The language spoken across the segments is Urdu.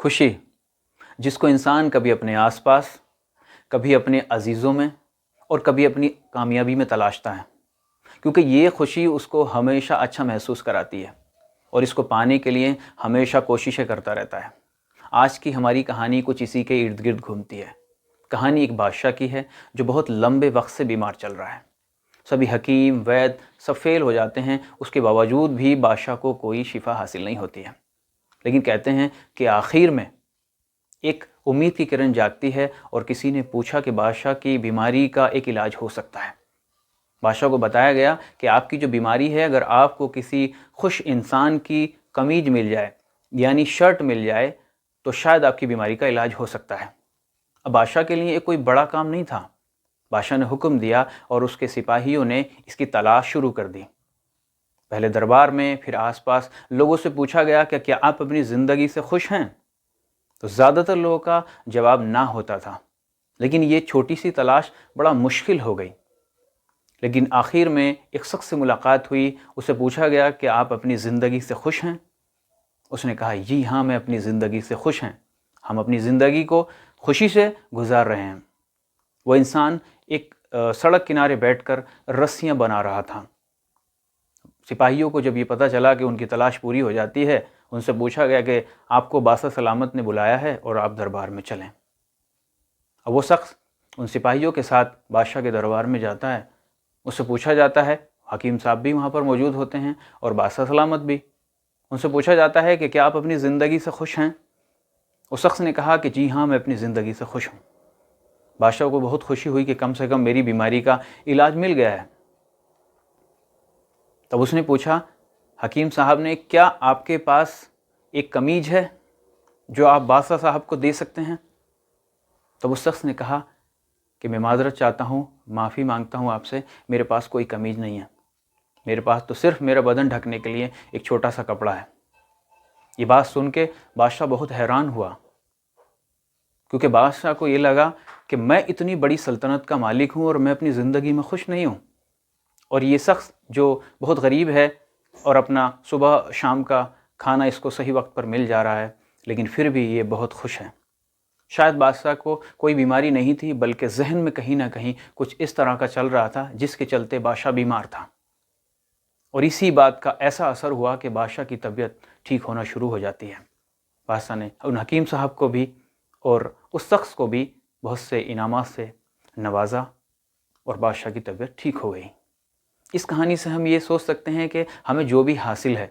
خوشی جس کو انسان کبھی اپنے آس پاس، کبھی اپنے عزیزوں میں اور کبھی اپنی کامیابی میں تلاشتا ہے، کیونکہ یہ خوشی اس کو ہمیشہ اچھا محسوس کراتی ہے اور اس کو پانے کے لیے ہمیشہ کوششیں کرتا رہتا ہے۔ آج کی ہماری کہانی کچھ اسی کے ارد گرد گھومتی ہے۔ کہانی ایک بادشاہ کی ہے جو بہت لمبے وقت سے بیمار چل رہا ہے۔ سبھی حکیم، وید سب فیل ہو جاتے ہیں، اس کے باوجود بھی بادشاہ کو کوئی شفا حاصل نہیں ہوتی ہے۔ لیکن کہتے ہیں کہ آخر میں ایک امید کی کرن جاگتی ہے اور کسی نے پوچھا کہ بادشاہ کی بیماری کا ایک علاج ہو سکتا ہے۔ بادشاہ کو بتایا گیا کہ آپ کی جو بیماری ہے، اگر آپ کو کسی خوش انسان کی قمیض مل جائے یعنی شرٹ مل جائے تو شاید آپ کی بیماری کا علاج ہو سکتا ہے۔ اب بادشاہ کے لیے ایک کوئی بڑا کام نہیں تھا۔ بادشاہ نے حکم دیا اور اس کے سپاہیوں نے اس کی تلاش شروع کر دی۔ پہلے دربار میں، پھر آس پاس لوگوں سے پوچھا گیا کہ کیا آپ اپنی زندگی سے خوش ہیں؟ تو زیادہ تر لوگوں کا جواب نہ ہوتا تھا، لیکن یہ چھوٹی سی تلاش بڑا مشکل ہو گئی۔ لیکن آخر میں ایک شخص سے ملاقات ہوئی، اسے پوچھا گیا کہ آپ اپنی زندگی سے خوش ہیں؟ اس نے کہا جی ہاں، میں اپنی زندگی سے خوش ہیں، ہم اپنی زندگی کو خوشی سے گزار رہے ہیں۔ وہ انسان ایک سڑک کنارے بیٹھ کر رسیاں بنا رہا تھا۔ سپاہیوں کو جب یہ پتہ چلا کہ ان کی تلاش پوری ہو جاتی ہے، ان سے پوچھا گیا کہ آپ کو بادشاہ سلامت نے بلایا ہے اور آپ دربار میں چلیں۔ اب وہ شخص ان سپاہیوں کے ساتھ بادشاہ کے دربار میں جاتا ہے۔ اس سے پوچھا جاتا ہے، حکیم صاحب بھی وہاں پر موجود ہوتے ہیں اور بادشاہ سلامت بھی۔ ان سے پوچھا جاتا ہے کہ کیا آپ اپنی زندگی سے خوش ہیں؟ اس شخص نے کہا کہ جی ہاں، میں اپنی زندگی سے خوش ہوں۔ بادشاہ کو بہت خوشی ہوئی کہ کم سے کم میری بیماری کا علاج مل گیا ہے۔ تب اس نے پوچھا، حکیم صاحب نے، کیا آپ کے پاس ایک قمیض ہے جو آپ بادشاہ صاحب کو دے سکتے ہیں؟ تب اس شخص نے کہا کہ میں معذرت چاہتا ہوں، معافی مانگتا ہوں آپ سے، میرے پاس کوئی قمیض نہیں ہے، میرے پاس تو صرف میرا بدن ڈھکنے کے لیے ایک چھوٹا سا کپڑا ہے۔ یہ بات سن کے بادشاہ بہت حیران ہوا، کیونکہ بادشاہ کو یہ لگا کہ میں اتنی بڑی سلطنت کا مالک ہوں اور میں اپنی زندگی میں خوش نہیں ہوں، اور یہ شخص جو بہت غریب ہے اور اپنا صبح شام کا کھانا اس کو صحیح وقت پر مل جا رہا ہے، لیکن پھر بھی یہ بہت خوش ہے۔ شاید بادشاہ کو کوئی بیماری نہیں تھی، بلکہ ذہن میں کہیں نہ کہیں کچھ اس طرح کا چل رہا تھا جس کے چلتے بادشاہ بیمار تھا، اور اسی بات کا ایسا اثر ہوا کہ بادشاہ کی طبیعت ٹھیک ہونا شروع ہو جاتی ہے۔ بادشاہ نے ان حکیم صاحب کو بھی اور اس شخص کو بھی بہت سے انعامات سے نوازا اور بادشاہ کی طبیعت ٹھیک ہو گئی۔ اس کہانی سے ہم یہ سوچ سکتے ہیں کہ ہمیں جو بھی حاصل ہے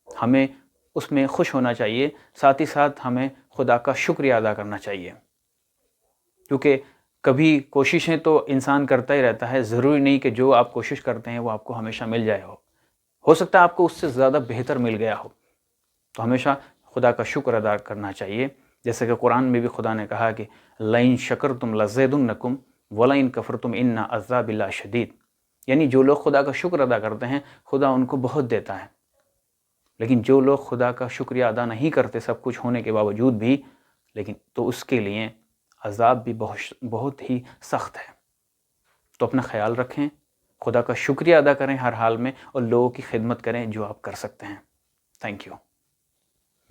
ہمیں اس میں خوش ہونا چاہیے، ساتھ ہی ساتھ ہمیں خدا کا شکریہ ادا کرنا چاہیے، کیونکہ کبھی کوششیں تو انسان کرتا ہی رہتا ہے، ضروری نہیں کہ جو آپ کوشش کرتے ہیں وہ آپ کو ہمیشہ مل جائے ہو سکتا ہے آپ کو اس سے زیادہ بہتر مل گیا ہو، تو ہمیشہ خدا کا شکر ادا کرنا چاہیے۔ جیسے کہ قرآن میں بھی خدا نے کہا کہ لَئِن شَكَرْتُمْ لَزِيدُنَّكُمْ وَلَئِن كَفَرْتُمْ إِنَّ عَذَابِي لَشَدِيدٌ، یعنی جو لوگ خدا کا شکر ادا کرتے ہیں خدا ان کو بہت دیتا ہے، لیکن جو لوگ خدا کا شکریہ ادا نہیں کرتے سب کچھ ہونے کے باوجود بھی، لیکن تو اس کے لیے عذاب بھی بہت ہی سخت ہے۔ تو اپنا خیال رکھیں، خدا کا شکریہ ادا کریں ہر حال میں، اور لوگوں کی خدمت کریں جو آپ کر سکتے ہیں۔ Thank you.